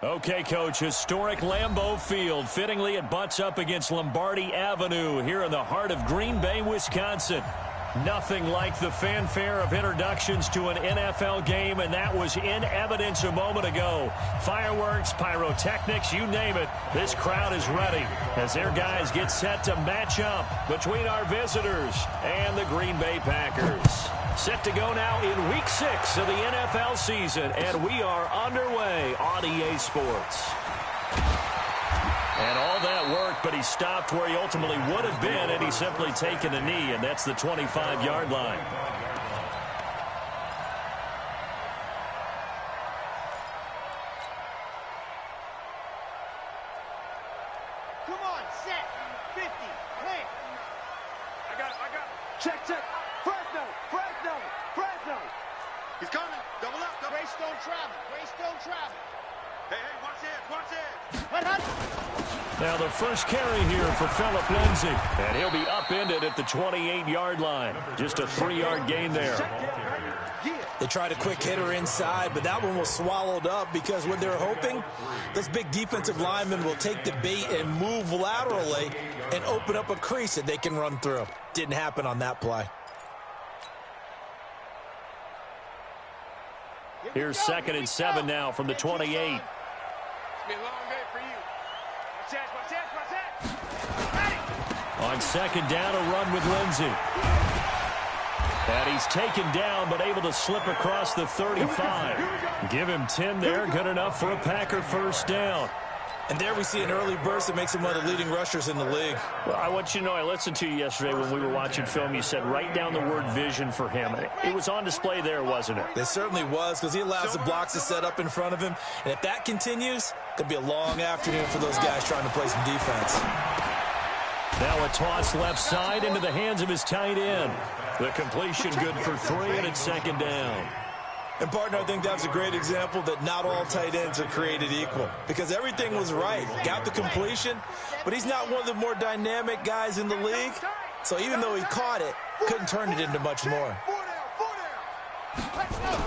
Okay, Coach, historic Lambeau Field. Fittingly, it butts up against Lombardi Avenue here in the heart of Green Bay, Wisconsin. Nothing like the fanfare of introductions to an NFL game, and that was in evidence a moment ago. Fireworks, pyrotechnics, you name it. This crowd is ready as their guys get set to match up between our visitors and the Green Bay Packers. Set to go now in Week 6 of the NFL season, and we are underway on EA Sports. And all that work, but he stopped where he ultimately would have been had he simply taken a knee, and that's the 25-yard line. Come on, set, 50, clear. I got it. Check. Fresno. He's coming. Double up. Greystone travel. Hey, watch it. Now the first carry here for Phillip Lindsay. And he'll be upended at the 28-yard line. Just a 3-yard gain there. They tried a quick hitter inside, but that one was swallowed up because what they're hoping, those big defensive linemen will take the bait and move laterally and open up a crease that they can run through. Didn't happen on that play. Here's 2nd and 7 now from the 28. It's been a long day for you. Watch that. On 2nd down, a run with Lindsay. And he's taken down, but able to slip across the 35. Give him 10 there, good enough for a Packer first down. And there we see an early burst that makes him one of the leading rushers in the league. Well, I want you to know, I listened to you yesterday when we were watching film. You said write down the word vision for him. It was on display there, wasn't it? It certainly was, because he allows the blocks to set up in front of him. And if that continues, it could be a long afternoon for those guys trying to play some defense. Now a toss left side into the hands of his tight end. The completion good for 3, and it's 2nd down. And, partner, I think that's a great example that not all tight ends are created equal, because everything was right. Got the completion, but he's not one of the more dynamic guys in the league. So even though he caught it, couldn't turn it into much more.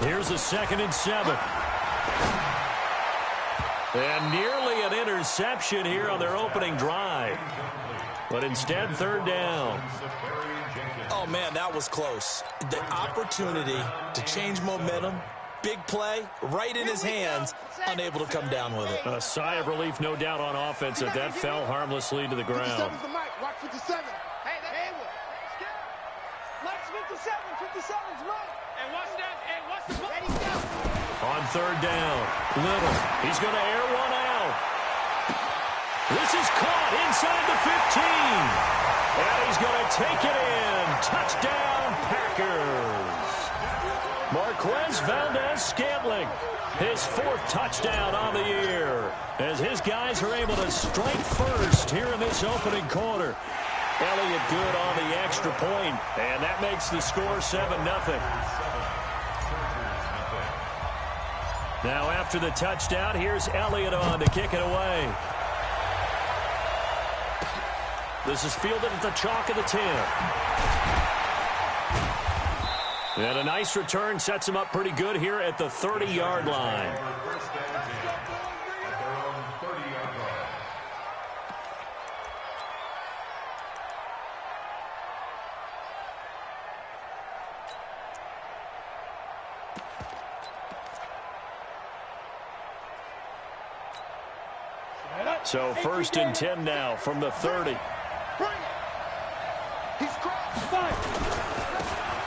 Here's a 2nd and 7. And nearly an interception here on their opening drive. But instead, 3rd down. Oh, man, that was close. The opportunity to change momentum, big play, right in his hands, unable to come down with it. A sigh of relief, no doubt, on offense if that fell harmlessly to the ground. 57's the mic. Watch 57. Hey, Haywood. Mike's 57's right. And watch that. And watch the play. On 3rd down, Little. He's going to air one out. This is caught inside the 15. And he's going to take it in. Touchdown, Packers. Marquez Valdez-Scantling, his 4th touchdown on the year, as his guys are able to strike first here in this opening quarter. Elliott good on the extra point, and that makes the score 7-0. Now after the touchdown, here's Elliott on to kick it away. This is fielded at the chalk of the 10. And a nice return sets him up pretty good here at the 30-yard line. So 1st and 10 now from the 30.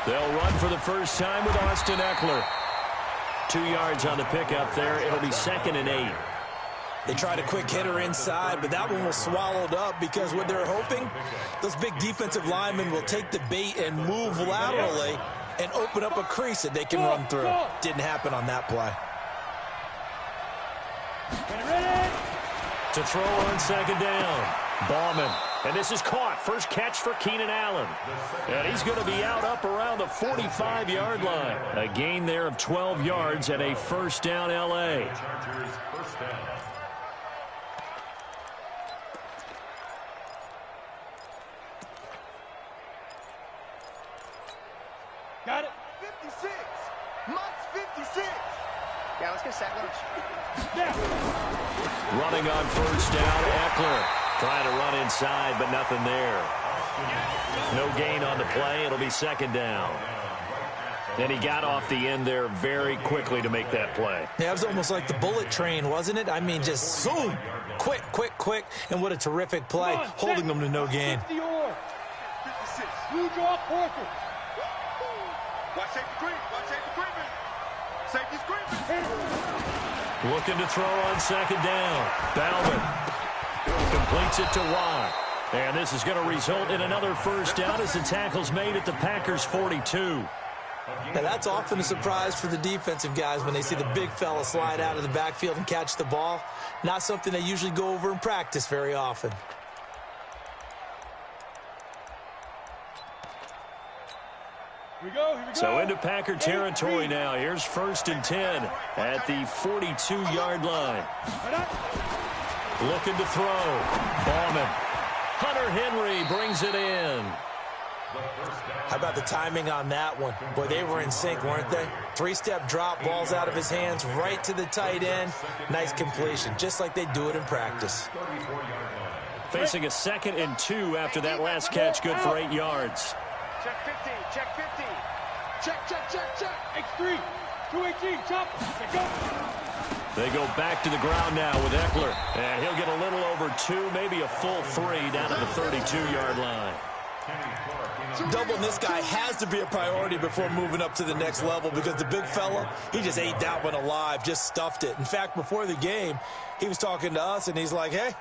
They'll run for the first time with Austin Eckler. 2 yards on the pickup there. It'll be 2nd and 8. They tried a quick hitter inside, but that one was swallowed up because what they're hoping, those big defensive linemen will take the bait and move laterally and open up a crease that they can run through. Didn't happen on that play. To throw on 2nd down, Bauman. And this is caught. First catch for Keenan Allen. And he's going to be out up around the 45-yard line. A gain there of 12 yards and a first down L.A. Got it. 56. Mike's 56. Yeah, let's get sack lunch. Running on first down, Eckler. Trying to run inside, but nothing there. No gain on the play. It'll be second down. And he got off the end there very quickly to make that play. Yeah, it was almost like the bullet train, wasn't it? I mean, just zoom. Quick, quick, quick. And what a terrific play, holding them to no gain. 56. Blue draw, Porter. Watch safety green. Watch safety green. Safety screen. Looking to throw on second down. Bauman completes it to Watt. And this is going to result in another first down as the tackle's made at the Packers' 42. Now, that's often a surprise for the defensive guys when they see the big fella slide out of the backfield and catch the ball. Not something they usually go over in practice very often. Here we go. So into Packer territory now. Here's 1st and 10 at the 42-yard line. Looking to throw. Bauman. Hunter Henry brings it in. How about the timing on that one? Boy, they were in sync, weren't they? 3-step drop, balls out of his hands, right to the tight end. Nice completion, just like they do it in practice. Facing a 2nd and 2 after that last catch, good for 8 yards. Check 50. Check 50. Check. X3. 218. Chop. Go. They go back to the ground now with Eckler. And he'll get a little over 2, maybe a full 3 down to the 32-yard line. Doubling this guy has to be a priority before moving up to the next level because the big fella, he just ate that one alive, just stuffed it. In fact, before the game, he was talking to us, and he's like, hey,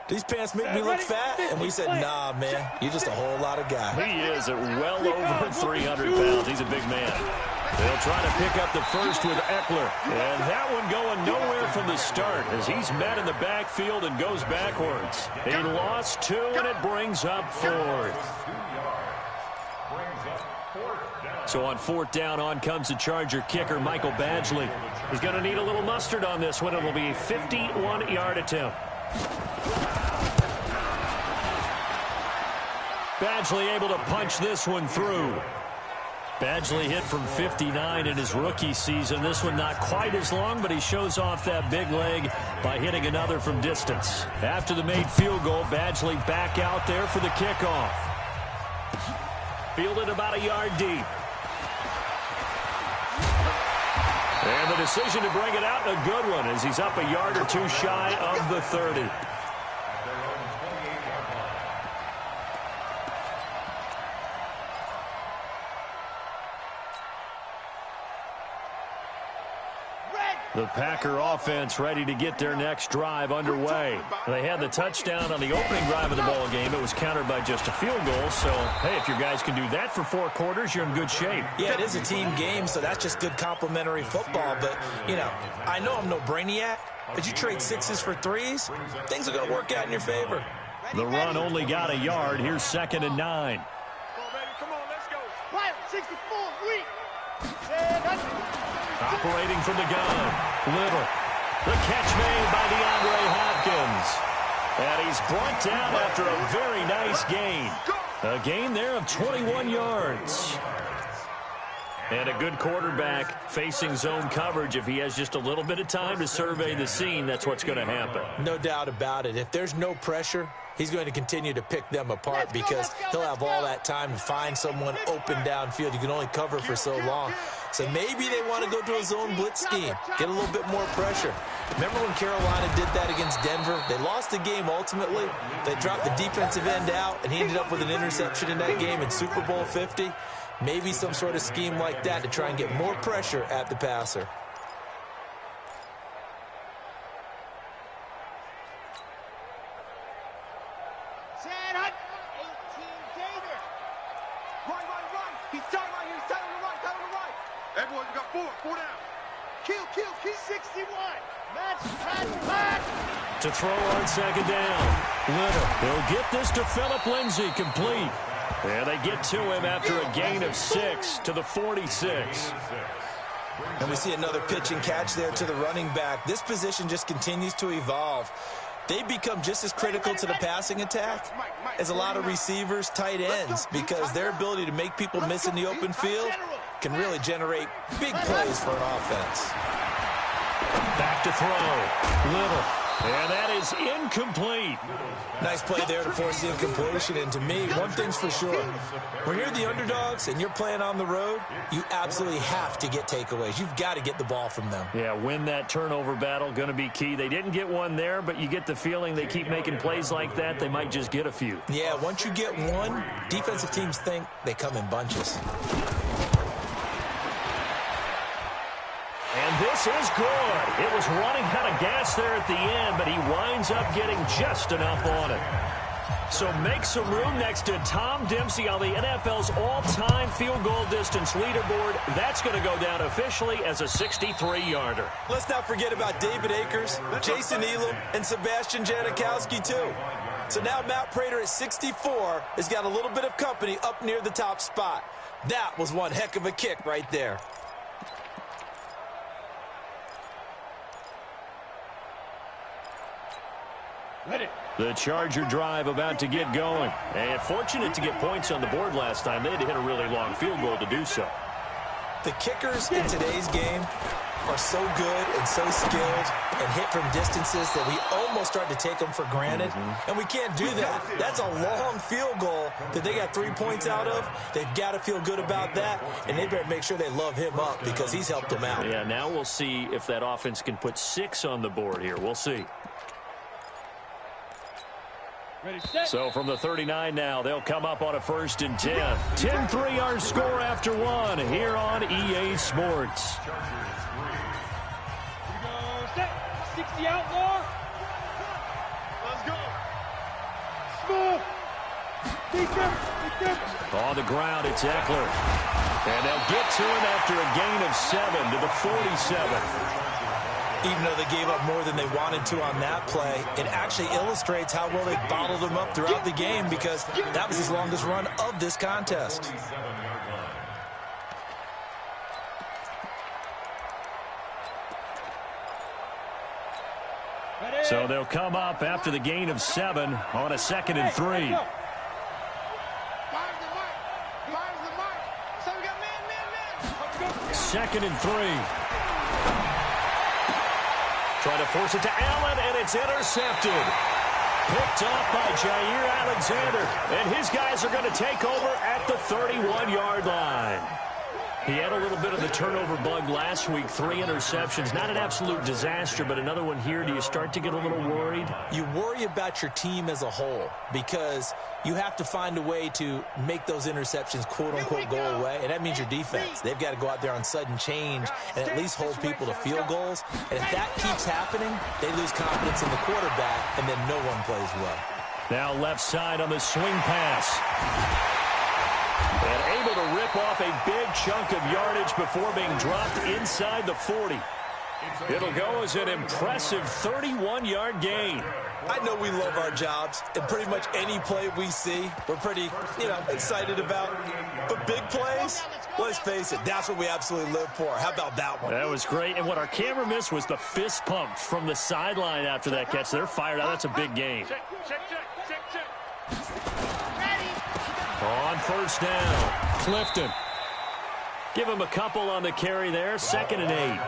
these pants make me look fat. And we said, nah, man, you're just a whole lot of guy. He is at well over 300 pounds. He's a big man. They'll try to pick up the first with Eckler. And that one going nowhere from the start as he's met in the backfield and goes backwards. He lost 2, and it brings up 4th. So on 4th down, on comes the Charger kicker, Michael Badgley. He's going to need a little mustard on this one. It'll be a 51-yard attempt. Badgley able to punch this one through. Badgley hit from 59 in his rookie season. This one not quite as long, but he shows off that big leg by hitting another from distance. After the made field goal, Badgley back out there for the kickoff. Fielded about a yard deep. And the decision to bring it out, a good one, as he's up a yard or 2 shy of the 30. The Packer offense ready to get their next drive underway. They had the touchdown on the opening drive of the ball game. It was countered by just a field goal. So, hey, if your guys can do that for 4 quarters, you're in good shape. Yeah, it is a team game, so that's just good complimentary football. But, you know, I know I'm no brainiac, but you trade 6s for 3s, things are going to work out in your favor. The run only got a yard. Here's 2nd and 9. Come on, baby. Come on, let's go. 64, Operating from the gun. Little. The catch made by DeAndre Hopkins. And he's brought down after a very nice gain. A gain there of 21 yards. And a good quarterback facing zone coverage. If he has just a little bit of time to survey the scene, that's what's going to happen. No doubt about it. If there's no pressure, he's going to continue to pick them apart because he'll have all that time to find someone open downfield. You can only cover for so long. So maybe they want to go to a zone blitz scheme, get a little bit more pressure. Remember when Carolina did that against Denver? They lost the game ultimately. They dropped the defensive end out, and he ended up with an interception in that game in Super Bowl 50. Maybe some sort of scheme like that to try and get more pressure at the passer. He's tight right here. He's tight on the right. Tight on the right. Everyone, you got 4 down. Kill. 61. Match. To throw on 2nd down. Little. They'll get this to Phillip Lindsay, complete. And they get to him after a gain of 6 to the 46. And we see another pitch and catch there to the running back. This position just continues to evolve. They become just as critical to the passing attack as a lot of receivers, tight ends, because their ability to make people miss in the open field can really generate big plays for an offense. Back to throw. Little. And that is incomplete. Nice play there to force the incompletion. And to me, one thing's for sure. When you're the underdogs and you're playing on the road, you absolutely have to get takeaways. You've got to get the ball from them. Yeah, win that turnover battle, going to be key. They didn't get one there, but you get the feeling they keep making plays like that, they might just get a few. Yeah, once you get one, defensive teams think they come in bunches. And this is good. It was running out of gas there at the end, but he winds up getting just enough on it. So make some room next to Tom Dempsey on the NFL's all-time field goal distance leaderboard. That's going to go down officially as a 63-yarder. Let's not forget about David Akers, Jason Elam, and Sebastian Janikowski, too. So now Matt Prater at 64 has got a little bit of company up near the top spot. That was one heck of a kick right there. The Charger drive about to get going. And fortunate to get points on the board last time. They had to hit a really long field goal to do so. The kickers in today's game are so good and so skilled and hit from distances that we almost start to take them for granted. And we can't do that. That's a long field goal that they got 3 points out of. They've got to feel good about that, and they better make sure they love him up because he's helped them out. Yeah, now we'll see if that offense can put 6 on the board here. We'll see. So from the 39 now, they'll come up on a 1st and 10. 10-3 our score after one here on EA Sports. Here we go. Set. 60 outlaw. Let's go. Smooth. Defense. On the ground, it's Eckler. And they'll get to him after a gain of 7 to the 47. Even though they gave up more than they wanted to on that play, it actually illustrates how well they bottled them up throughout the game because that was his longest run of this contest. So they'll come up after the gain of 7 on a 2nd and 3. 2nd and 3. Trying to force it to Allen, and it's intercepted. Picked off by Jair Alexander. And his guys are going to take over at the 31-yard line. He had a little bit of the turnover bug last week. 3 interceptions. Not an absolute disaster, but another one here. Do you start to get a little worried? You worry about your team as a whole because you have to find a way to make those interceptions, quote-unquote, go away, and that means your defense. They've got to go out there on sudden change and at least hold people to field goals. And if that keeps happening, they lose confidence in the quarterback, and then no one plays well. Now left side on the swing pass. And able to rip off a big chunk of yardage before being dropped inside the 40. It'll go as an impressive 31-yard gain. I know we love our jobs, and pretty much any play we see, we're pretty, excited about. But big plays, let's face it, that's what we absolutely live for. How about that one? That was great. And what our camera missed was the fist pump from the sideline after that catch. They're fired out. That's a big gain. Check. On 1st down, Clifton. Give him a couple on the carry there. 2nd and 8.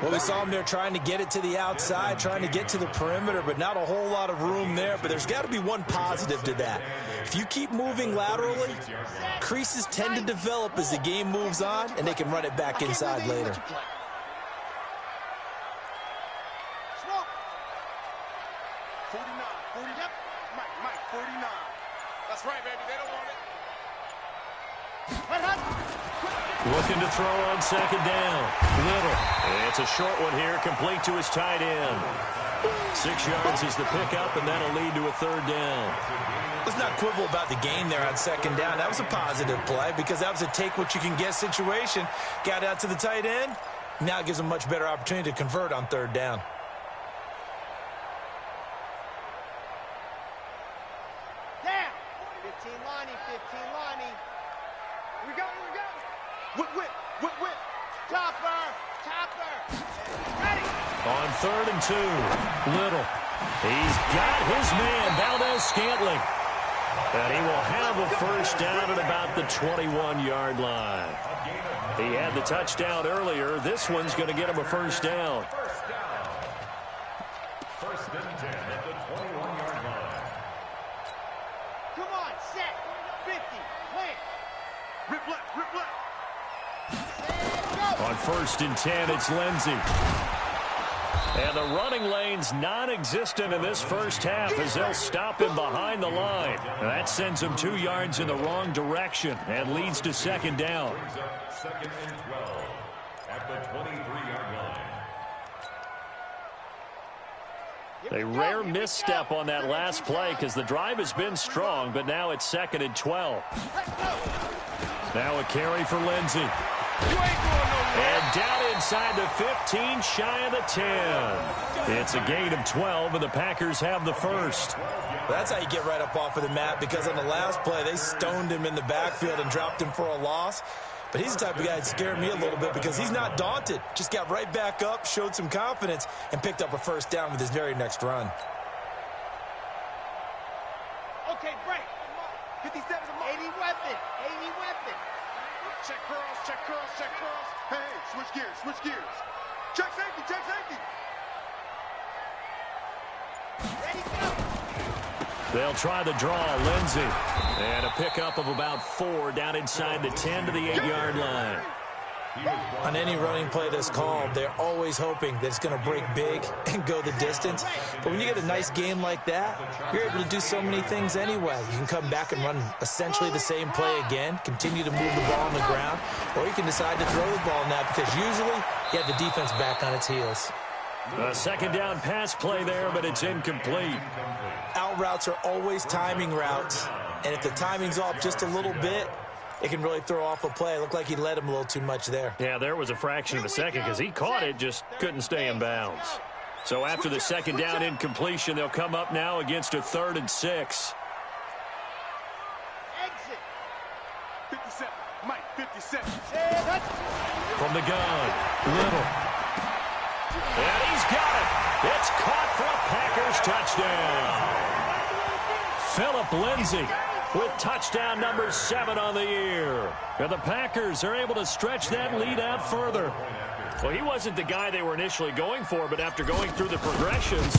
Well, we saw him there trying to get it to the outside, trying to get to the perimeter, but not a whole lot of room there. But there's got to be one positive to that. If you keep moving laterally, creases tend to develop as the game moves on, and they can run it back inside later. That's right, baby. They don't want it. Looking to throw on 2nd down. Little. It's a short one here, complete to his tight end. 6 yards is the pickup, and that'll lead to a 3rd down. Let's not quibble about the gain there on 2nd down. That was a positive play because that was a take-what-you-can-get situation. Got out to the tight end. Now it gives them a much better opportunity to convert on 3rd down. Down. 15 Lonnie. Here we go. Whip. Topper. Ready. On 3rd and 2, Little. He's got his man, Valdez Scantling. And he will have a first down at about the 21-yard line. He had the touchdown earlier. This one's going to get him a first down. First and 10 at the 21-yard line. Come on, set. 50. Plant. Rip left, rip left. On first and 10, it's Lindsey. And the running lane's non-existent in this first half as they'll stop him behind the line. That sends him 2 yards in the wrong direction and leads to second down. Second and 12 at the 23-yard line. A rare misstep on that last play because the drive has been strong, but now it's second and 12. Now a carry for Lindsey. And down inside the 15, shy of the 10. It's a gain of 12, and the Packers have the first. That's how you get right up off of the mat, because on the last play, they stoned him in the backfield and dropped him for a loss. But he's the type of guy that scared me a little bit because he's not daunted. Just got right back up, showed some confidence, and picked up a first down with his very next run. Okay, break. 57, 80 weapon. 80 weapon. Check curls, check curls, check curls. Hey, switch gears, switch gears. Check safety, check safety. Ready, go. They'll try the draw, Lindsey. And a pickup of about 4 down inside the 10 to the 8-yard line. On any running play that's called, they're always hoping that it's going to break big and go the distance. But when you get a nice game like that, you're able to do so many things anyway. You can come back and run essentially the same play again, continue to move the ball on the ground, or you can decide to throw the ball now because usually you have the defense back on its heels. A second down pass play there, but it's incomplete. Out routes are always timing routes, and if the timing's off just a little bit, it can really throw off a play. It looked like he led him a little too much there. Yeah, there was a fraction of a second because he caught it, just couldn't stay in bounds. So after the second down incompletion, they'll come up now against a 3rd and 6. Exit. 57. Mike, 57. From the gun, Little. And he's got it. It's caught for a Packers touchdown. Philip Lindsey with touchdown number 7 on the year. And the Packers are able to stretch that lead out further. Well, he wasn't the guy they were initially going for, but after going through the progressions,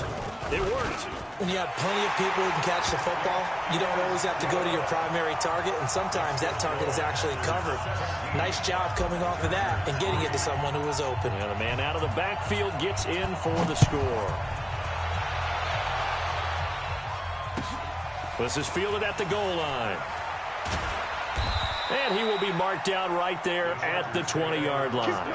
it worked. When you have plenty of people who can catch the football, you don't always have to go to your primary target, and sometimes that target is actually covered. Nice job coming off of that and getting it to someone who was open. And the man out of the backfield gets in for the score. This is fielded at the goal line. And he will be marked down right there at the 20-yard line.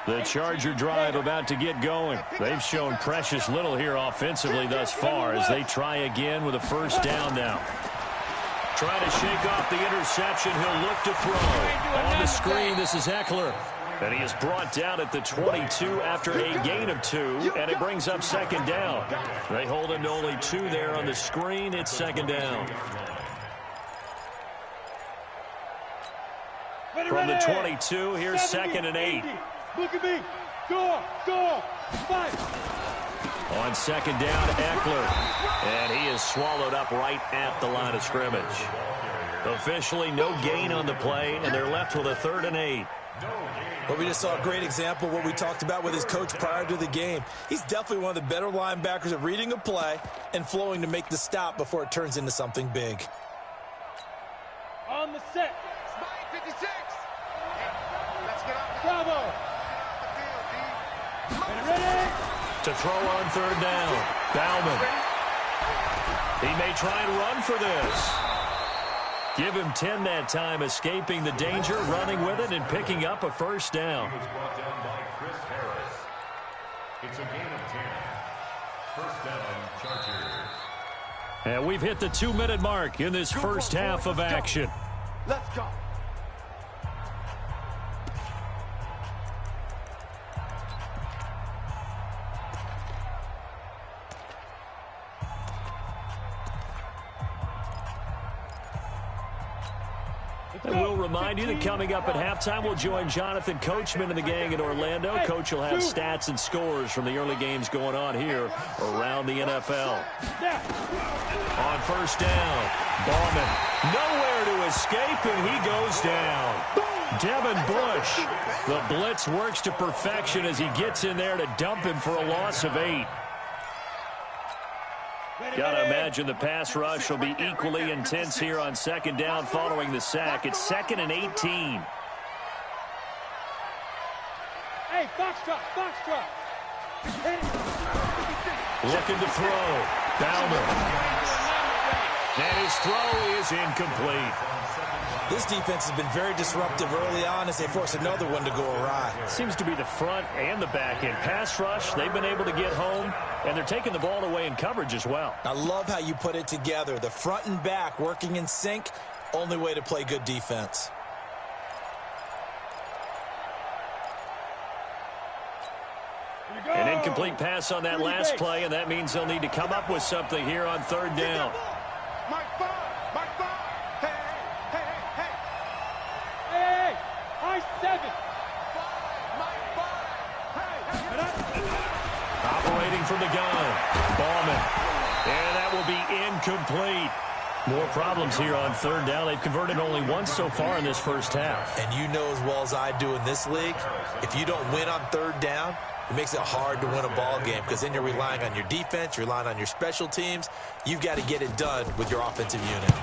The Charger drive about to get going. They've shown precious little here offensively thus far as they try again with a first down now. Trying to shake off the interception. He'll look to throw. On the screen, this is Eckler. And he is brought down at the 22 after a gain of 2, and it brings up second down. They hold him to only 2 there on the screen. It's second down. From the 22, here's 2nd and 8. Look at me. Go, fight. On second down, Eckler. And he is swallowed up right at the line of scrimmage. Officially, no gain on the play, and they're left with a 3rd and 8. But we just saw a great example of what we talked about with his coach prior to the game. He's definitely one of the better linebackers at reading a play and flowing to make the stop before it turns into something big. On the set. 56. Let's get up. Bravo. Ready? To throw on 3rd down. Bauman. He may try and run for this. Give him 10 that time, escaping the danger, running with it, and picking up a first down. He was brought down by Chris Harris. It's a gain of 10. First down, Chargers. And we've hit the 2-minute mark in this first half of action. Let's go. And we'll remind you that coming up at halftime, we'll join Jonathan Coachman and the gang in Orlando. Coach will have stats and scores from the early games going on here around the NFL. On first down, Ballman nowhere to escape, and he goes down. Devin Bush, the blitz works to perfection as he gets in there to dump him for a loss of 8. Gotta imagine the pass rush will be equally intense here on second down following the sack. It's 2nd and 18. Hey, box truck. Looking to throw. Bauman. And his throw is incomplete. This defense has been very disruptive early on as they force another one to go awry. Seems to be the front and the back end. Pass rush, they've been able to get home, and they're taking the ball away in coverage as well. I love how you put it together. The front and back working in sync, only way to play good defense. An incomplete pass on that last play, and that means they'll need to come up with something here on third down. Mike 5. Hey. I 7. Operating from the gun. Ballman. And that will be incomplete. More problems here on third down. They've converted only once so far in this first half. And you know as well as I do in this league, if you don't win on third down, it makes it hard to win a ball game because then you're relying on your defense, you're relying on your special teams. You've got to get it done with your offensive unit.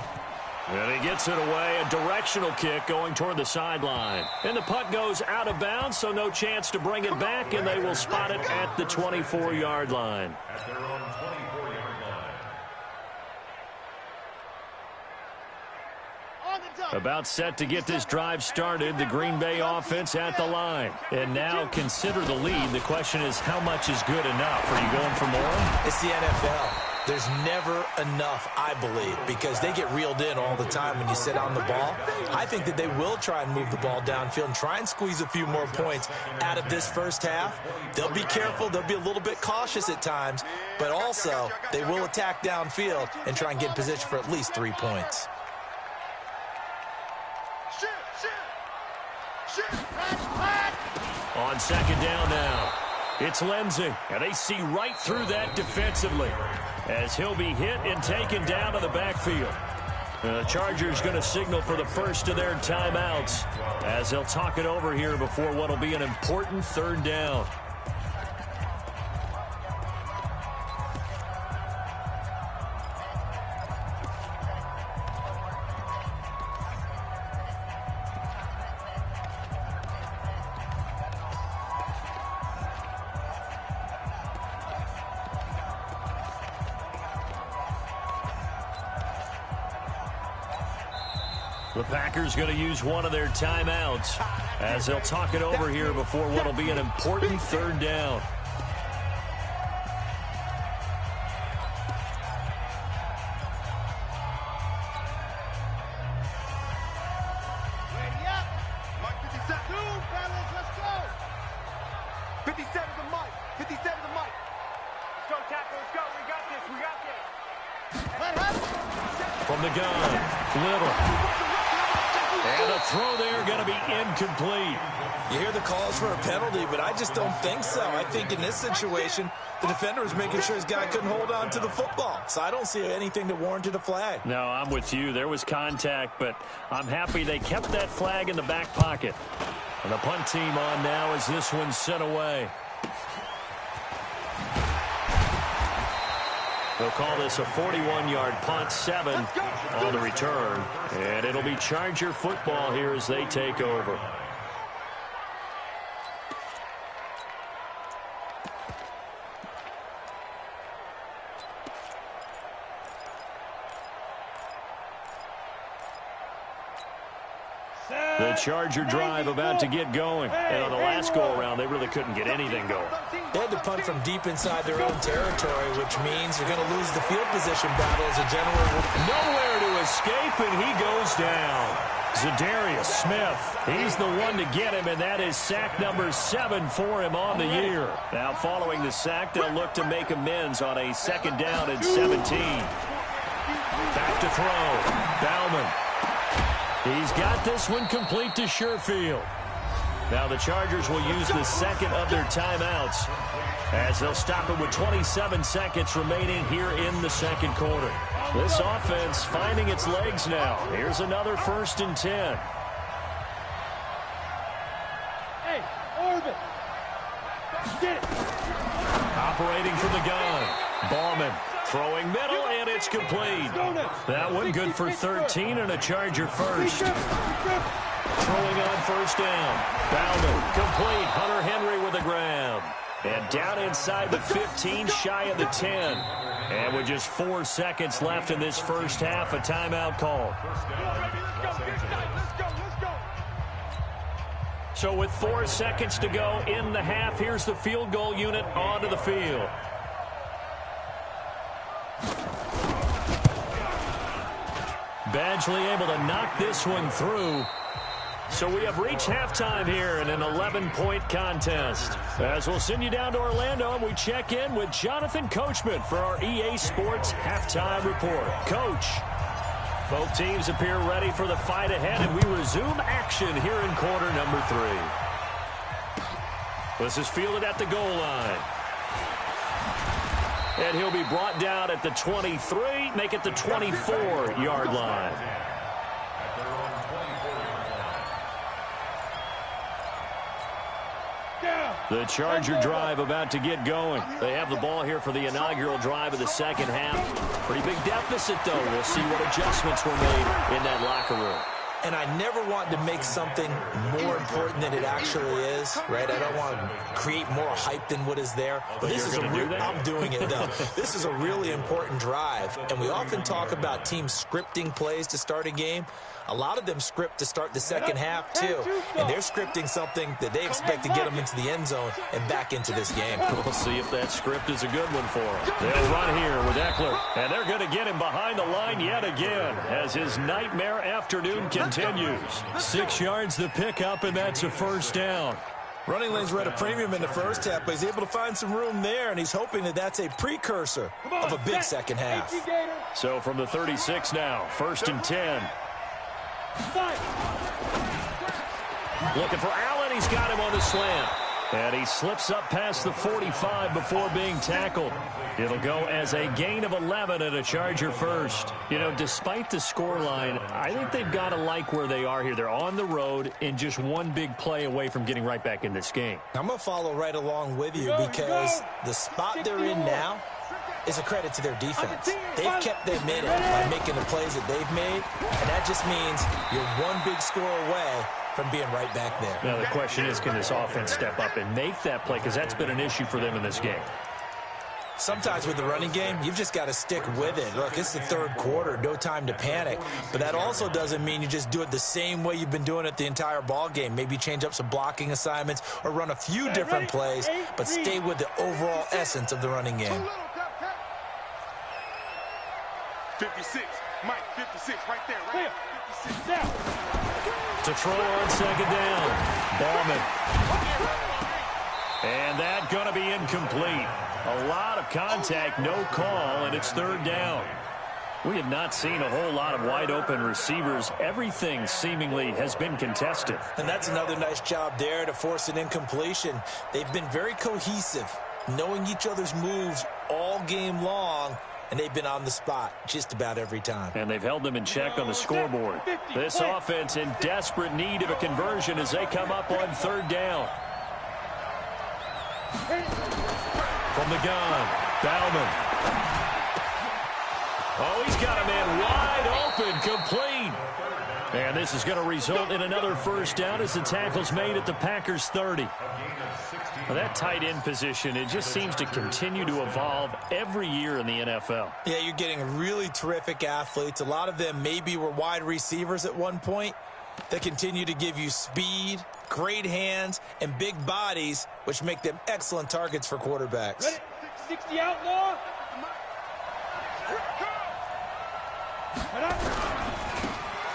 And he gets it away, a directional kick going toward the sideline. And the punt goes out of bounds, so no chance to bring it back, and they will spot it at the 24-yard line. At their own 24-yard line. About set to get this drive started, the Green Bay offense at the line. And now consider the lead. The question is, how much is good enough? Are you going for more? It's the NFL. There's never enough, I believe, because they get reeled in all the time when you sit on the ball. I think that they will try and move the ball downfield and try and squeeze a few more points out of this first half. They'll be careful. They'll be a little bit cautious at times, but also they will attack downfield and try and get in position for at least 3 points. On second down now, it's Lindsey, and they see right through that defensively as he'll be hit and taken down to the backfield. The Chargers going to signal for the first of their timeouts as they'll talk it over here before what will be an important third down. The Packers going to use one of their timeouts as they'll talk it over here before what will be an important third down. Ready up. Mike 57. Two, fellas, let's go. 57 to Mike. 57 to Mike. Let's go, tackle. Let's go. We got this. We got this. Let up. From the gun, Little. And the throw there going to be incomplete. You hear the calls for a penalty, but I just don't think so. I think in this situation, the defender was making sure his guy couldn't hold on to the football. So I don't see anything that warranted a flag. No, I'm with you. There was contact, but I'm happy they kept that flag in the back pocket. And the punt team on now as this one's sent away. They'll call this a 41-yard punt, 7 on the return. And it'll be Charger football here as they take over. The Charger drive about to get going. And on the last go-around, they really couldn't get anything going. They had to punt from deep inside their own territory, which means you're going to lose the field position battle as a general. Nowhere to escape, and he goes down. Za'Darius Smith, he's the one to get him, and that is sack number 7 for him on the year. Now following the sack, they'll look to make amends on a second down and 17. Back to throw. Bauman. He's got this one complete to Sherfield. Now the Chargers will use the second of their timeouts as they'll stop it with 27 seconds remaining here in the second quarter. This offense finding its legs now. Here's another 1st and 10. Hey, Orbit. Get it. Operating from the gun. Ballman throwing middle, and it's complete. That one good for 13 and a Charger first. Throwing on 1st down. Bowman complete. Hunter Henry with a grab. And down inside the 15, shy of the 10. And with just 4 seconds left in this first half, a timeout call. So with 4 seconds to go in the half, here's the field goal unit onto the field. Badgley able to knock this one through. So we have reached halftime here in an 11-point contest. As we'll send you down to Orlando, and we check in with Jonathan Coachman for our EA Sports Halftime Report. Coach, both teams appear ready for the fight ahead, and we resume action here in quarter number 3. This is fielded at the goal line. And he'll be brought down at the 23, make it the 24-yard line. The Charger drive about to get going. They have the ball here for the inaugural drive of the second half. Pretty big deficit, though. We'll see what adjustments were made in that locker room. And I never want to make something more important than it actually is, right? I don't want to create more hype than what is there. But this is I'm doing it, though. This is a really important drive. And we often talk about teams scripting plays to start a game. A lot of them script to start the second half, too. And they're scripting something that they expect to get them into the end zone and back into this game. We'll see if that script is a good one for them. They'll run here with Eckler. And they're going to get him behind the line yet again as his nightmare afternoon continues. 6 yards the pickup, and that's a 1st down. Running lanes were at a premium in the first half, but he's able to find some room there, and he's hoping that that's a precursor of a big second half. So from the 36 now, 1st and 10. Looking for Allen. He's got him on the slant. And he slips up past the 45 before being tackled. It'll go as a gain of 11 and a Charger first. You know, despite the scoreline, I think they've got to like where they are here. They're on the road and just one big play away from getting right back in this game. I'm going to follow right along with you because the spot they're in now is a credit to their defense. They've kept them in it by making the plays that they've made, and that just means you're one big score away from being right back there. Now, the question is, can this offense step up and make that play? Because that's been an issue for them in this game. Sometimes with the running game, you've just got to stick with it. Look, it's the third quarter, no time to panic. But that also doesn't mean you just do it the same way you've been doing it the entire ball game. Maybe change up some blocking assignments or run a few different plays, but stay with the overall essence of the running game. 56, Mike, 56, right there, right there. 56, down. To throw on second down. Ballman. And that going to be incomplete. A lot of contact, no call, and it's 3rd down. We have not seen a whole lot of wide-open receivers. Everything seemingly has been contested. And that's another nice job there to force an incompletion. They've been very cohesive, knowing each other's moves all game long, and they've been on the spot just about every time. And they've held them in check on the scoreboard. This offense in desperate need of a conversion as they come up on 3rd down. From the gun, Bowman. Oh, he's got a man wide open, complete. And this is going to result in another 1st down as the tackle's made at the Packers' 30. Well, that tight end position, it just seems to continue to evolve every year in the NFL. Yeah, you're getting really terrific athletes. A lot of them maybe were wide receivers at one point. They continue to give you speed, great hands, and big bodies, which make them excellent targets for quarterbacks. Ready? 60 outlaw.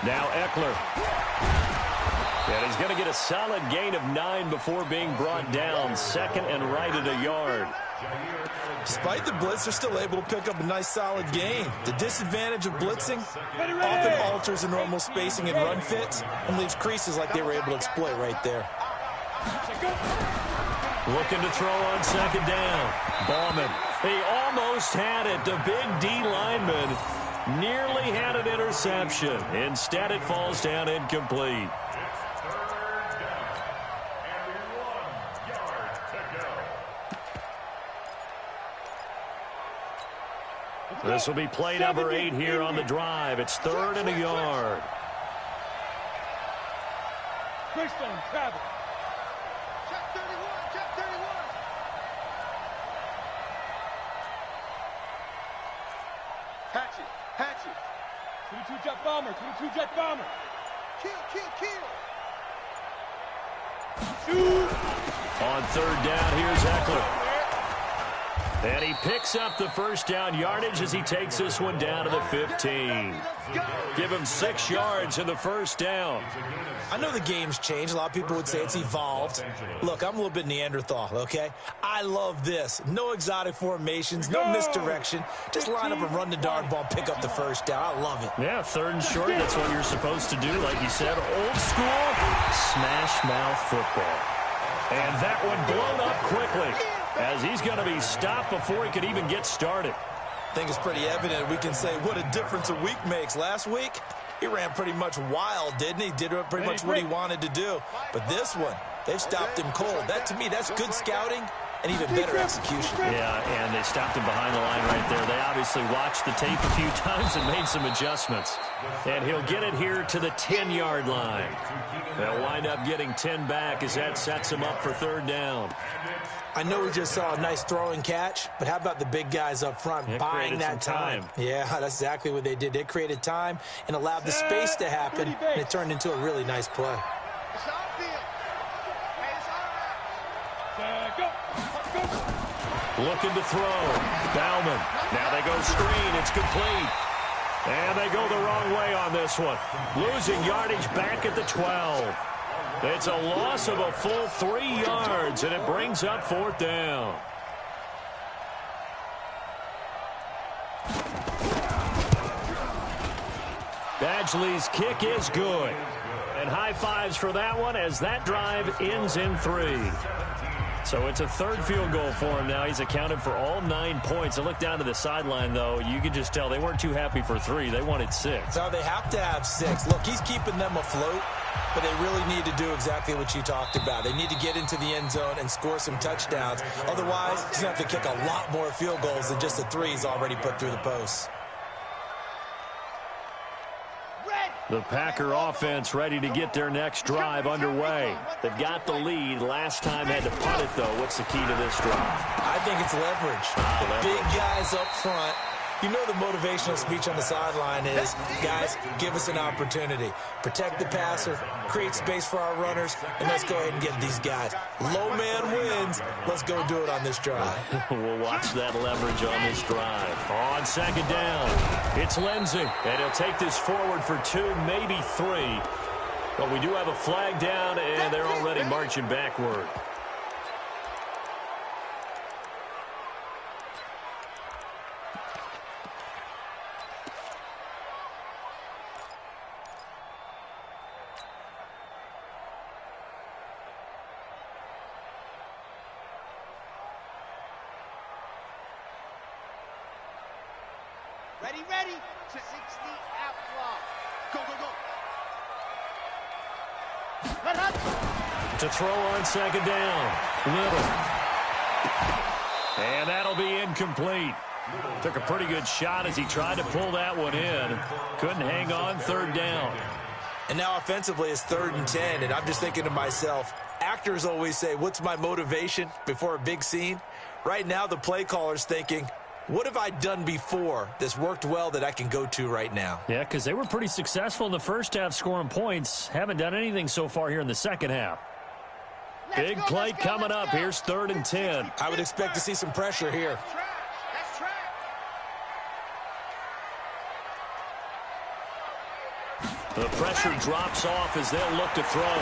Now Eckler. And he's going to get a solid gain of 9 before being brought down. 2nd and right at a yard. Despite the blitz, they're still able to pick up a nice, solid gain. The disadvantage of blitzing often alters the normal spacing and run fits and leaves creases like they were able to exploit right there. Looking to throw on 2nd down. Ballman, he almost had it. The big D lineman nearly had an interception. Instead, it falls down incomplete. This will be play number 8 here on the drive. It's 3rd and a yard. Greystone, travel. Check 31, check 31. Hatchet, hatchet. 22 jet bomber, 22 jet bomber. Kill, kill, kill. Shoot. On 3rd down, here's Eckler. And he picks up the first down yardage as he takes this one down to the 15. Give him 6 yards in the first down. I know the game's changed. A lot of people would say it's evolved. Look, I'm a little bit Neanderthal, okay? I love this. No exotic formations, no misdirection. Just line up and run the darn ball, pick up the first down. I love it. Yeah, 3rd and short, that's what you're supposed to do. Like you said, old school, smash mouth football. And that one blown up quickly, as he's going to be stopped before he could even get started. I think it's pretty evident we can say what a difference a week makes. Last week, he ran pretty much wild, didn't he? Did pretty much what he wanted to do. But this one, they've stopped him cold. That, to me, that's good scouting and even better execution. Yeah, and they stopped him behind the line right there. They obviously watched the tape a few times and made some adjustments. And he'll get it here to the 10-yard line. They'll wind up getting 10 back as that sets him up for 3rd down. I know we just saw a nice throw and catch, but how about the big guys up front buying that time? Yeah, that's exactly what they did. They created time and allowed the space to happen, and it turned into a really nice play. Looking to throw. Bauman. Now they go screen. It's complete. And they go the wrong way on this one. Losing yardage back at the 12. It's a loss of a full 3 yards, and it brings up 4th down. Badgley's kick is good. And high fives for that one as that drive ends in 3. So it's a 3rd field goal for him now. He's accounted for all 9 points. I look down to the sideline, though. You can just tell they weren't too happy for 3. They wanted 6. No, they have to have 6. Look, he's keeping them afloat, but they really need to do exactly what you talked about. They need to get into the end zone and score some touchdowns. Otherwise, he's going to have to kick a lot more field goals than just the 3 he's already put through the posts. The Packer offense ready to get their next drive underway. They've got the lead. Last time had to punt it, though. What's the key to this drive? I think it's leverage. The big guys up front. You know the motivational speech on the sideline is, guys, give us an opportunity. Protect the passer, create space for our runners, and let's go ahead and get these guys. Low man wins. Let's go do it on this drive. We'll watch that leverage on this drive. On 2nd down, it's Lindsey, and he'll take this forward for 2, maybe 3. But we do have a flag down, and they're already marching backward. Ready, ready. 60 out clock. Go, go, go. Let up. To throw on 2nd down. Little. And that'll be incomplete. Took a pretty good shot as he tried to pull that one in. Couldn't hang on. 3rd down. And now offensively it's 3rd and 10, and I'm just thinking to myself, actors always say, what's my motivation before a big scene? Right now the play caller's thinking, what have I done before that's worked well that I can go to right now? Yeah, because they were pretty successful in the first half scoring points. Haven't done anything so far here in the second half. Big play coming up. Here's 3rd and 10. I would expect to see some pressure here. That's track. The pressure drops off as they'll look to throw.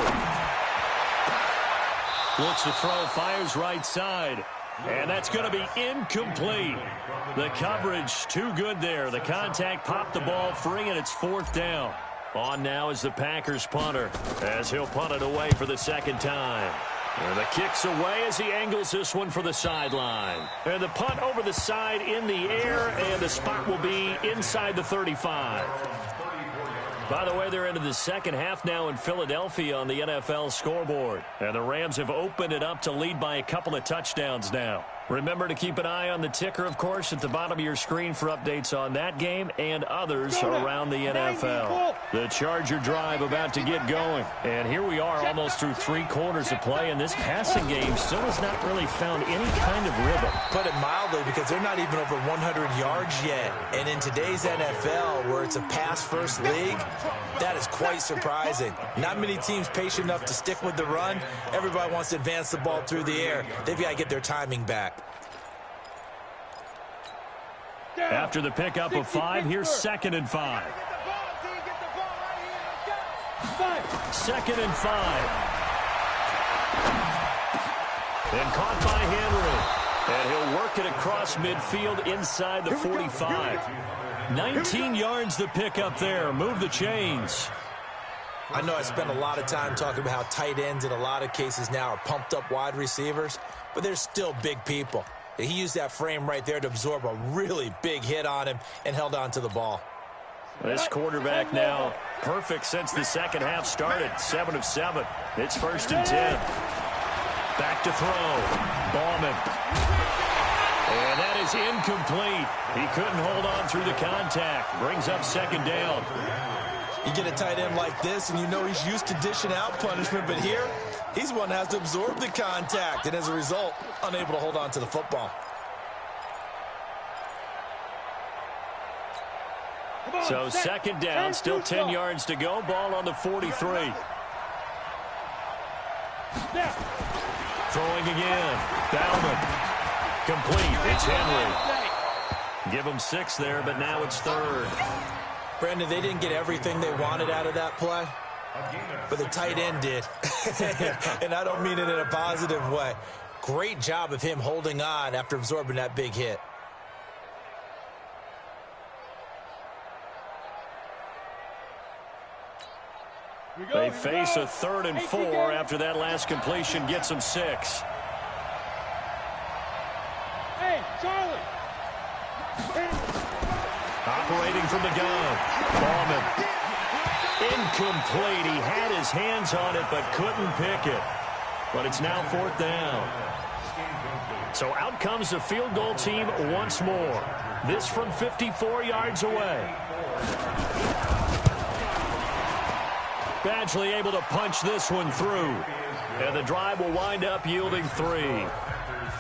Looks to throw, fires right side. And that's going to be incomplete. The coverage too good there. The contact popped the ball free, and it's 4th down. On now is the Packers punter, as he'll punt it away for the 2nd time. And the kick's away as he angles this one for the sideline. And the punt over the side in the air, and the spot will be inside the 35. By the way, they're into the second half now in Philadelphia on the NFL scoreboard. And the Rams have opened it up to lead by a couple of touchdowns now. Remember to keep an eye on the ticker, of course, at the bottom of your screen for updates on that game and others around the NFL. The Charger drive about to get going. And here we are almost through 3 quarters of play, and this passing game still has not really found any kind of rhythm. Put it mildly, because they're not even over 100 yards yet. And in today's NFL, where it's a pass-first league, that is quite surprising. Not many teams patient enough to stick with the run. Everybody wants to advance the ball through the air. They've got to get their timing back. After the pickup of 5, here's 2nd and 5. 2nd and 5. And caught by Henry. And he'll work it across midfield inside the 45. 19 yards the pickup there. Move the chains. I know I spent a lot of time talking about how tight ends in a lot of cases now are pumped up wide receivers, but they're still big people. He used that frame right there to absorb a really big hit on him and held on to the ball. This quarterback now perfect since the second half started. 7 of 7. It's 1st and 10. Back to throw. Ballman. And that is incomplete. He couldn't hold on through the contact. Brings up 2nd down. You get a tight end like this, and you know he's used to dishing out punishment, but here, he's one that has to absorb the contact, and as a result, unable to hold on to the football. So 2nd down, still 10 yards to go. Ball on the 43. Throwing again. Bauman. Complete. It's Henry. Give him 6 there, but now it's 3rd. Brandon, they didn't get everything they wanted out of that play, but the tight end did. And I don't mean it in a positive way. Great job of him holding on after absorbing that big hit. They face a 3rd and 4 after that last completion gets them 6. Hey, Charlie. Operating from the gun. Ballman. Incomplete. He had his hands on it but couldn't pick it. But it's now 4th down. So out comes the field goal team once more. This from 54 yards away. Badgley able to punch this one through. And the drive will wind up yielding 3.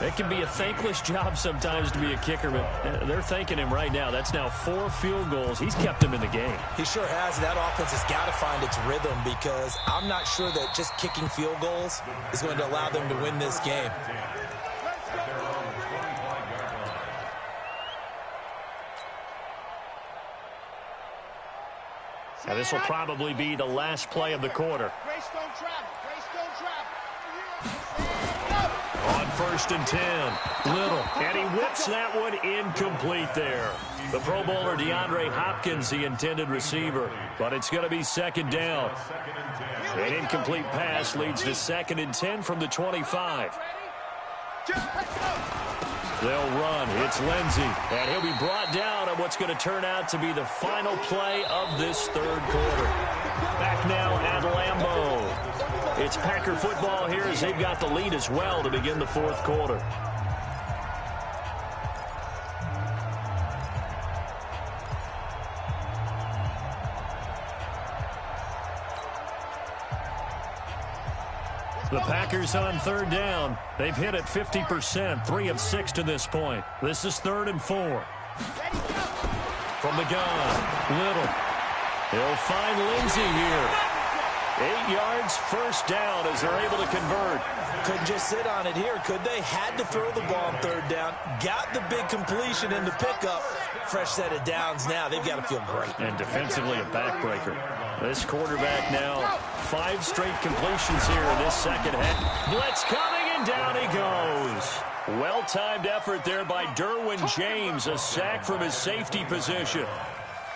It can be a thankless job sometimes to be a kicker, but they're thanking him right now. That's now 4 field goals. He's kept him in the game. He sure has. That offense has got to find its rhythm, because I'm not sure that just kicking field goals is going to allow them to win this game. Now this will probably be the last play of the quarter. On 1st and 10, Little, and he whips that one incomplete there. The Pro Bowler DeAndre Hopkins, the intended receiver, but it's going to be 2nd down. An incomplete pass leads to 2nd and 10 from the 25. They'll run. It's Lindsey, and he'll be brought down on what's going to turn out to be the final play of this 3rd quarter. Back now at Lambeau. It's Packer football here as they've got the lead as well to begin the 4th quarter. The Packers on 3rd down. They've hit it 50%, 3 of 6 to this point. This is 3rd and 4. From the gun, Little. He'll find Lindsey here. 8 yards, 1st down as they're able to convert. Couldn't just sit on it here, could they? Had to throw the ball on 3rd down. Got the big completion in the pickup. fresh set of downs now. They've got to feel great. And defensively, a backbreaker. This quarterback now, 5 straight completions here in this second half. Blitz coming, and down he goes. Well-timed effort there by Derwin James, a sack from his safety position.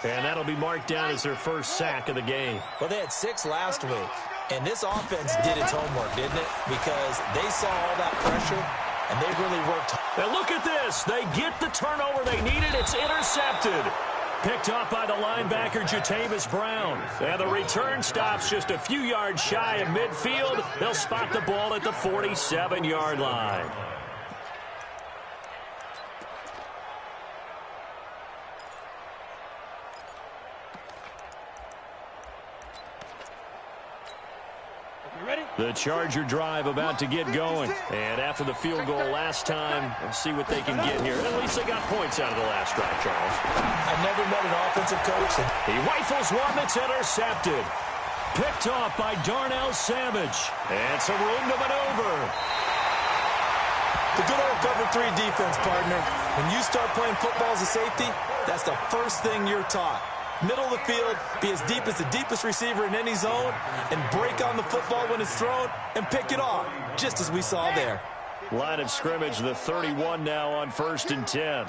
And that'll be marked down as their first sack of the game. Well, they had 6 last week, and this offense did its homework, didn't it? Because they saw all that pressure, and they really worked. And look at this. They get the turnover they needed. It's intercepted. Picked up by the linebacker, Jatavis Brown. And the return stops just a few yards shy of midfield. They'll spot the ball at the 47-yard line. The Charger drive about to get going. And after the field goal last time, we'll see what they can get here. At least they got points out of the last drive, Charles. I've never met an offensive coach. He rifles one that's intercepted. Picked off by Darnell Savage. And some room to maneuver. The good old cover 3 defense, partner. When you start playing football as a safety, that's the first thing you're taught. Middle of the field, be as deep as the deepest receiver in any zone, and break on the football when it's thrown, and pick it off, just as we saw there. Line of scrimmage, the 31 now on 1st and 10.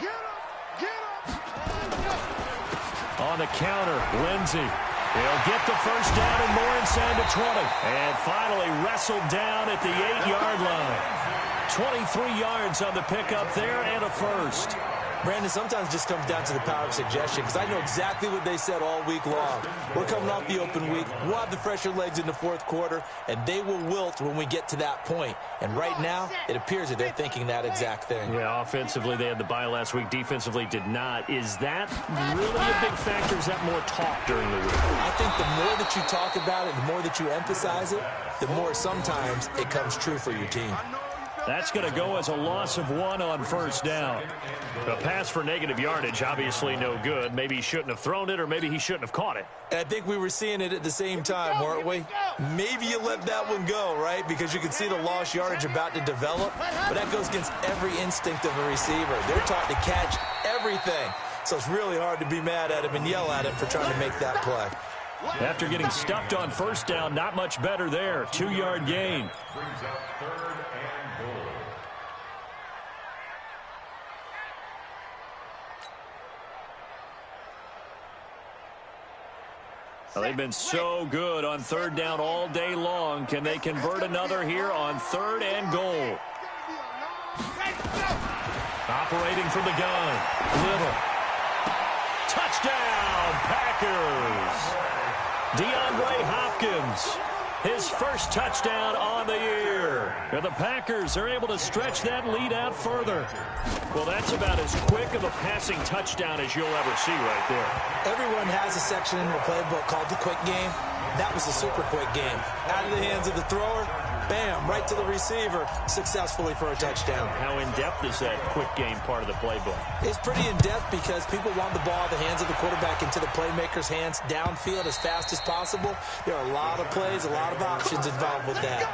On the counter, Lindsey. He'll get the first down and more inside the 20. And finally wrestled down at the 8-yard line. 23 yards on the pickup there and a first. Brandon, sometimes it just comes down to the power of suggestion, because I know exactly what they said all week long. We're coming off the open week. We'll have the fresher legs in the 4th quarter, and they will wilt when we get to that point. And right now, it appears that they're thinking that exact thing. Yeah, offensively, they had the bye last week. Defensively, did not. Is that really a big factor? Is that more talk during the week? I think the more that you talk about it, the more that you emphasize it, the more sometimes it comes true for your team. That's going to go as a loss of 1 on 1st down. The pass for negative yardage, obviously no good. Maybe he shouldn't have thrown it, or maybe he shouldn't have caught it. And I think we were seeing it at the same time, weren't we? Maybe you let that one go, right? Because you can see the lost yardage about to develop. But that goes against every instinct of a receiver. They're taught to catch everything. So it's really hard to be mad at him and yell at him for trying to make that play. After getting stuffed on 1st down, not much better there. 2-yard gain. Brings up 3rd and goal. Well, they've been so good on 3rd down all day long. Can they convert another here on 3rd and goal? Operating from the gun. Little. Touchdown, Packers. DeAndre Hopkins, his first touchdown on the year. And the Packers are able to stretch that lead out further. Well, that's about as quick of a passing touchdown as you'll ever see right there. Everyone has a section in their playbook called the quick game. That was a super quick game. Out of the hands of the thrower, bam, right to the receiver, successfully for a touchdown. How in-depth is that quick game part of the playbook? It's pretty in-depth because people want the ball in the hands of the quarterback into the playmaker's hands downfield as fast as possible. There are a lot of plays, a lot of options involved with that.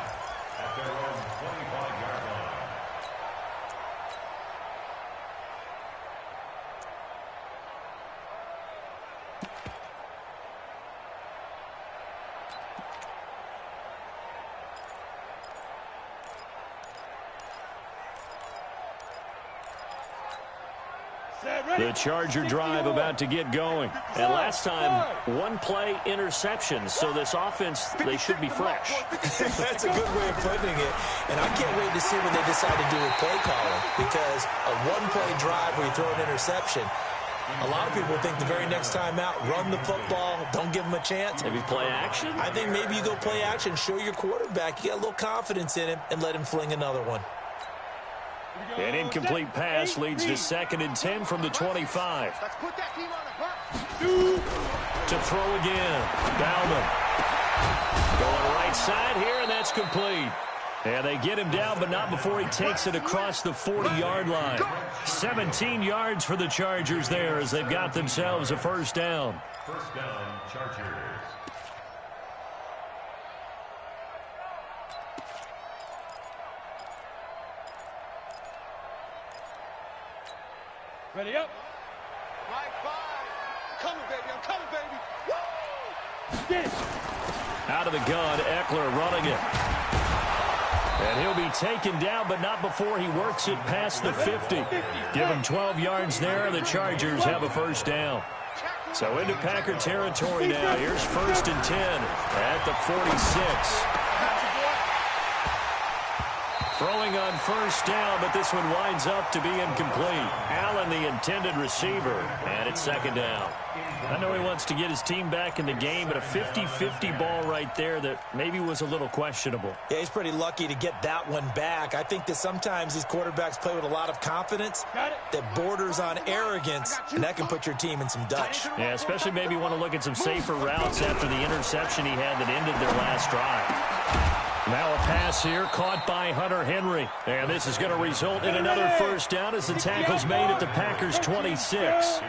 The Charger drive about to get going. And last time, 1-play interception. So this offense, they should be fresh. That's a good way of putting it. And I can't wait to see what they decide to do with play calling. Because a 1-play drive where you throw an interception, a lot of people think the very next time out, run the football, don't give them a chance. Maybe play action? I think maybe you go play action, show your quarterback, you got a little confidence in him, and let him fling another one. An incomplete pass leads to 2nd and 10 from the 25. To throw again. Bauman. Going right side here, and that's complete. And they get him down, but not before he takes it across the 40-yard line. 17 yards for the Chargers there as they've got themselves a first down. First down, Chargers. Ready up. Right. coming, baby. I'm coming, baby. Woo! Out of the gun, Eckler running it. And he'll be taken down, but not before he works it past the 50. Give him 12 yards there, and the Chargers have a first down. So into Packer territory now. Here's 1st and 10 at the 46. Throwing on first down, but this one winds up to be incomplete. Allen, the intended receiver, and it's 2nd down. I know he wants to get his team back in the game, but a 50-50 ball right there that maybe was a little questionable. Yeah, he's pretty lucky to get that one back. I think that sometimes these quarterbacks play with a lot of confidence that borders on arrogance, and that can put your team in some Dutch. Yeah, especially maybe want to look at some safer routes after the interception he had that ended their last drive. Now a pass here caught by Hunter Henry. And this is going to result in another first down as the tackle's made at the Packers' 26.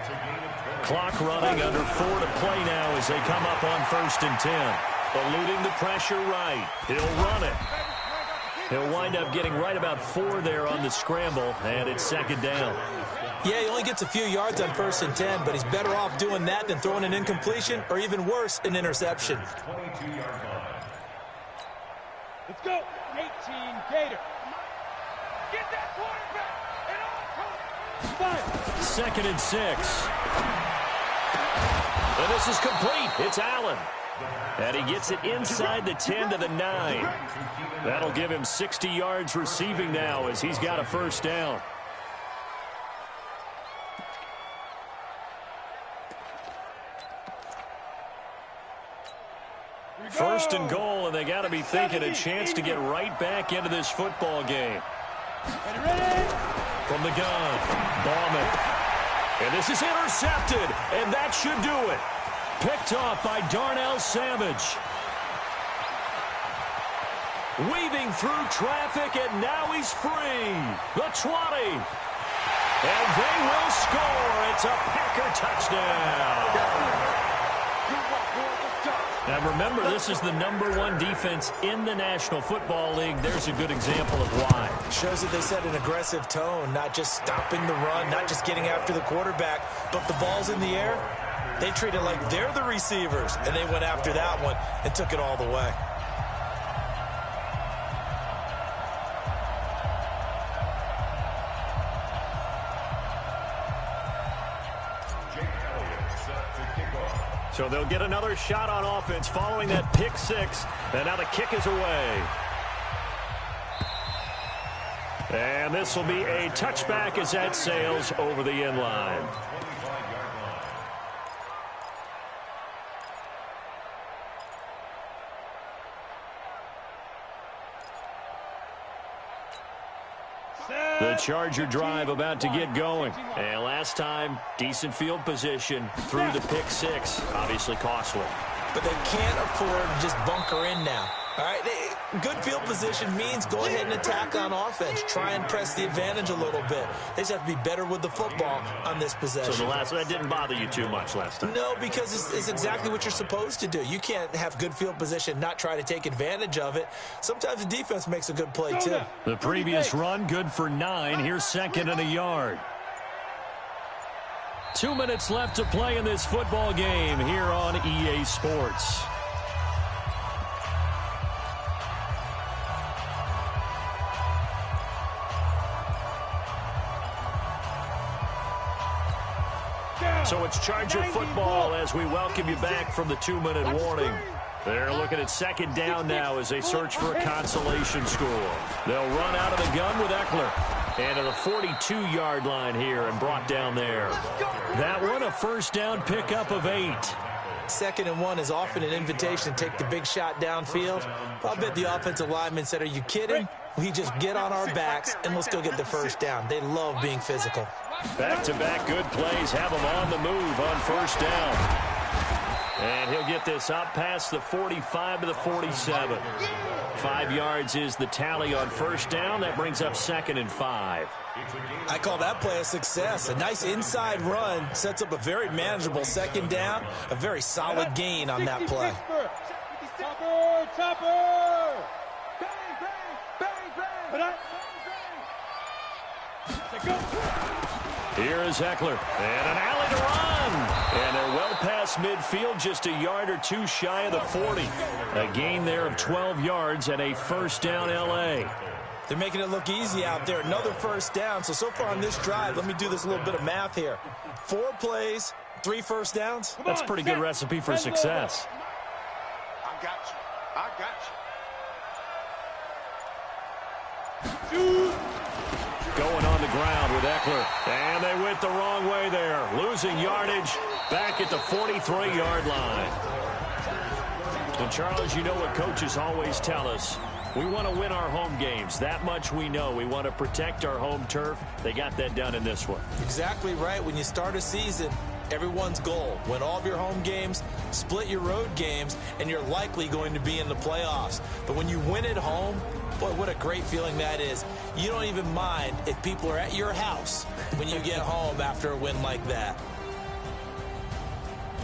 Clock running, under 4 to play now as they come up on 1st and 10. Eluding the pressure right. He'll run it. He'll wind up getting right about 4 there on the scramble, and it's 2nd down. Yeah, he only gets a few yards on 1st and 10, but he's better off doing that than throwing an incompletion or even worse, an interception. Let's go. 18 Gator. Get that quarterback. 2nd and 6. And this is complete. It's Allen. And he gets it inside the 10 to the 9. That'll give him 60 yards receiving now as he's got a first down. First and goal, and they got to be thinking a chance to get right back into this football game. From the gun, Bauman. And this is intercepted, and that should do it. Picked off by Darnell Savage. Weaving through traffic, and now he's free. The 20. And they will score. It's a Packer touchdown. Now remember, this is the #1 defense in the National Football League. There's a good example of why. Shows that they set an aggressive tone, not just stopping the run, not just getting after the quarterback, but the ball's in the air. They treat it like they're the receivers, and they went after that one and took it all the way. So they'll get another shot on offense following that pick 6. And now the kick is away. And this will be a touchback as that sails over the end line. The Charger drive about to get going. And last time, decent field position through the pick 6. Obviously costly. But they can't afford to just bunker in now. All right, good field position means go ahead and attack on offense. Try and press the advantage a little bit. They just have to be better with the football on this possession. So that didn't bother you too much last time? No, because it's exactly what you're supposed to do. You can't have good field position, not try to take advantage of it. Sometimes the defense makes a good play, too. The previous run, good for 9. Here's 2nd and a yard. 2 minutes left to play in this football game here on EA Sports. So it's Charger football as we welcome you back from the 2-minute warning. They're looking at 2nd down now as they search for a consolation score. They'll run out of the gun with Eckler. And to the 42-yard line here and brought down there. That one a first down pickup of 8. 2nd and 1 is often an invitation to take the big shot downfield. I'll bet the offensive linemen said, are you kidding? We just get on our backs and let's go get the first down. They love being physical. Back-to-back good plays have him on the move on first down. And he'll get this up past the 45 to the 47. 5 yards is the tally on first down. That brings up 2nd and 5. I call that play a success. A nice inside run sets up a very manageable 2nd down. A very solid gain on that play. Topper! Bang, Here is Eckler. And an alley to run. And they're well across midfield, just a yard or two shy of the 40. A gain there of 12 yards and a first down L.A. They're making it look easy out there. Another first down. So far on this drive, let me do this little bit of math here. 4 plays, 3 first downs. That's a pretty good recipe for success. I got you. I got you. Going on the ground with Eckler. And they went the wrong way there. Losing yardage back at the 43-yard line. And, Charles, you know what coaches always tell us. We want to win our home games. That much we know. We want to protect our home turf. They got that done in this one. Exactly right. When you start a season, everyone's goal: win all of your home games, split your road games, and you're likely going to be in the playoffs. But when you win at home, boy, what a great feeling that is. You don't even mind if people are at your house when you get home after a win like that.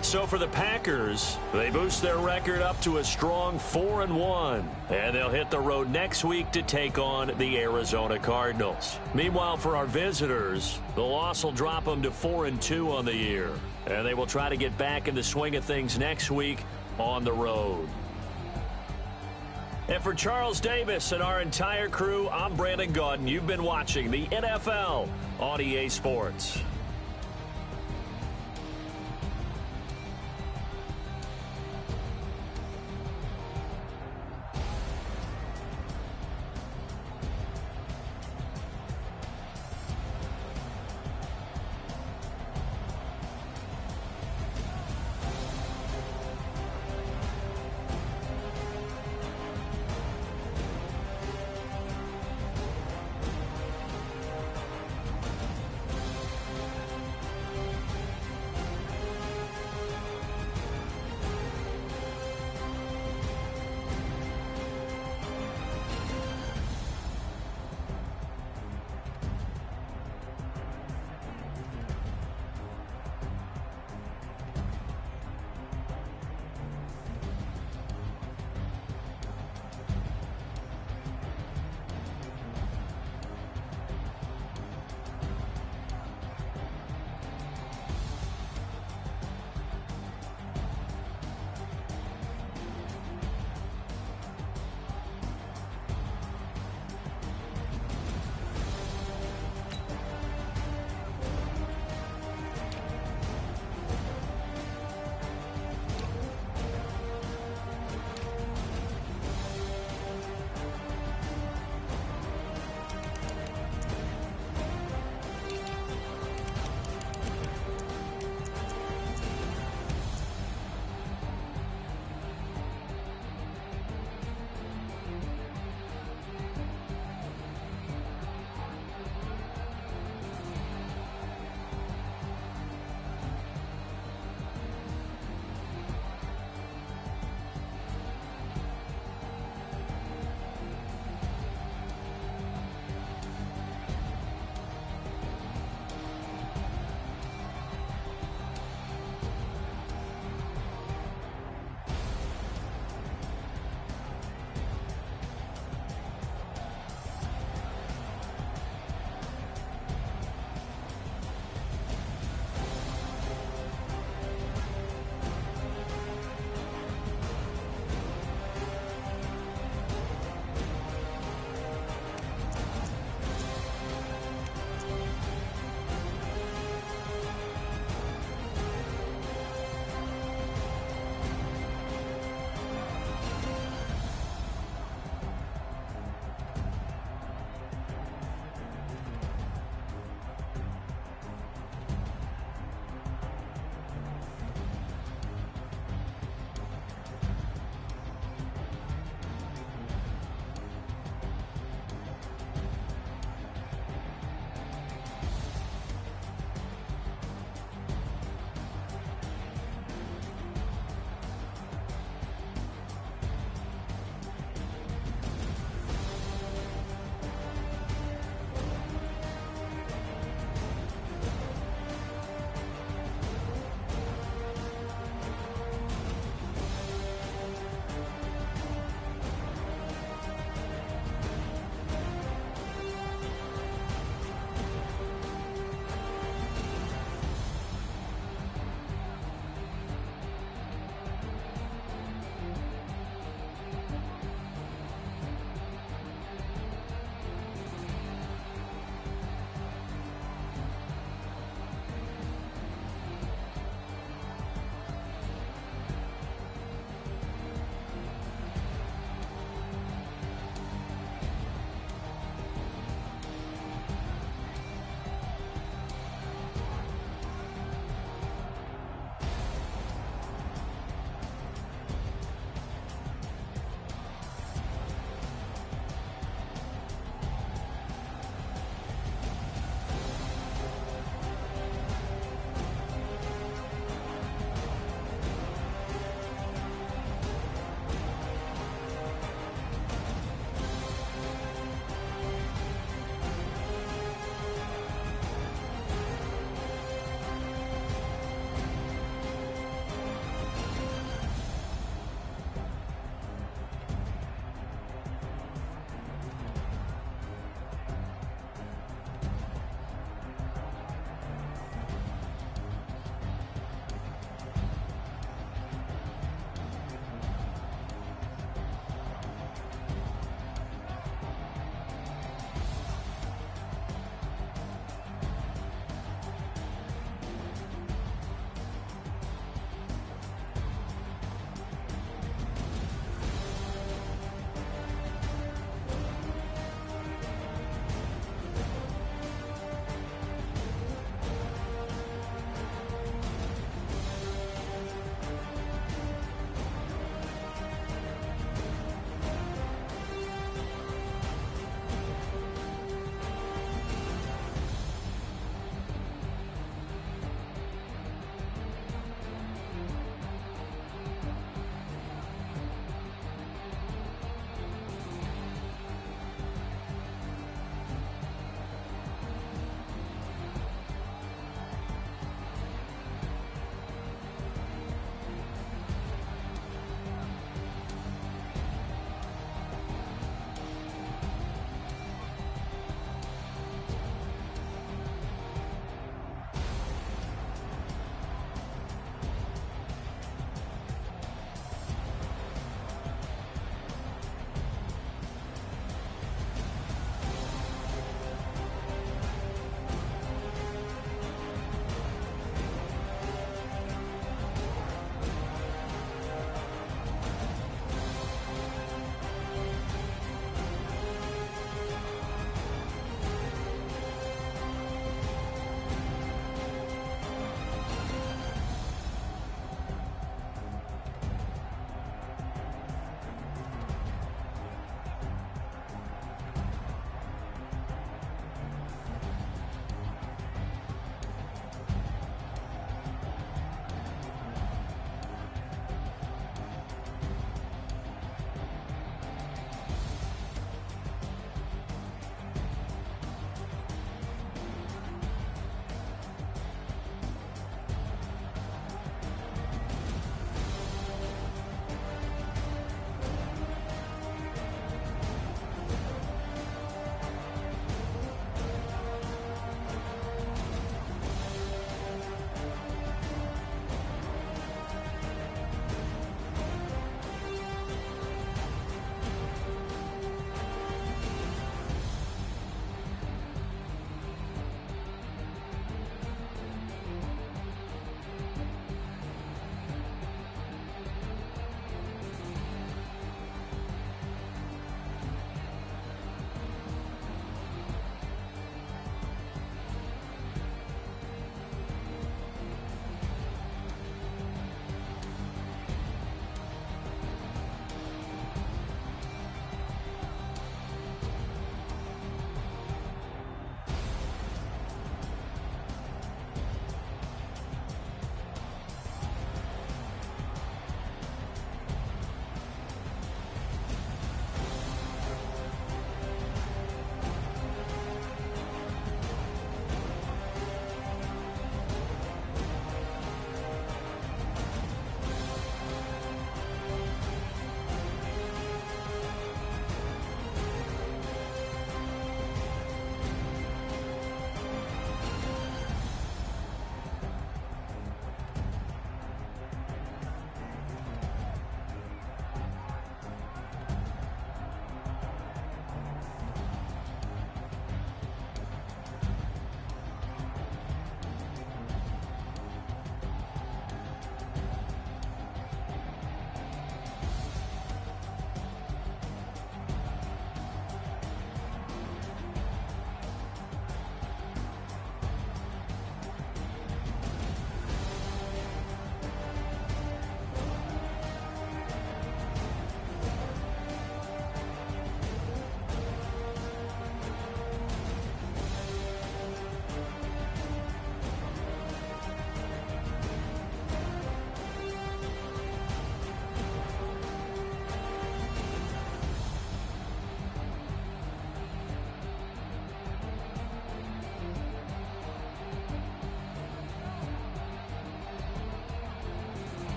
So for the Packers, they boost their record up to a strong 4-1. And they'll hit the road next week to take on the Arizona Cardinals. Meanwhile, for our visitors, the loss will drop them to 4-2 on the year. And they will try to get back in the swing of things next week on the road. And for Charles Davis and our entire crew, I'm Brandon Gaudin. You've been watching the NFL on EA Sports.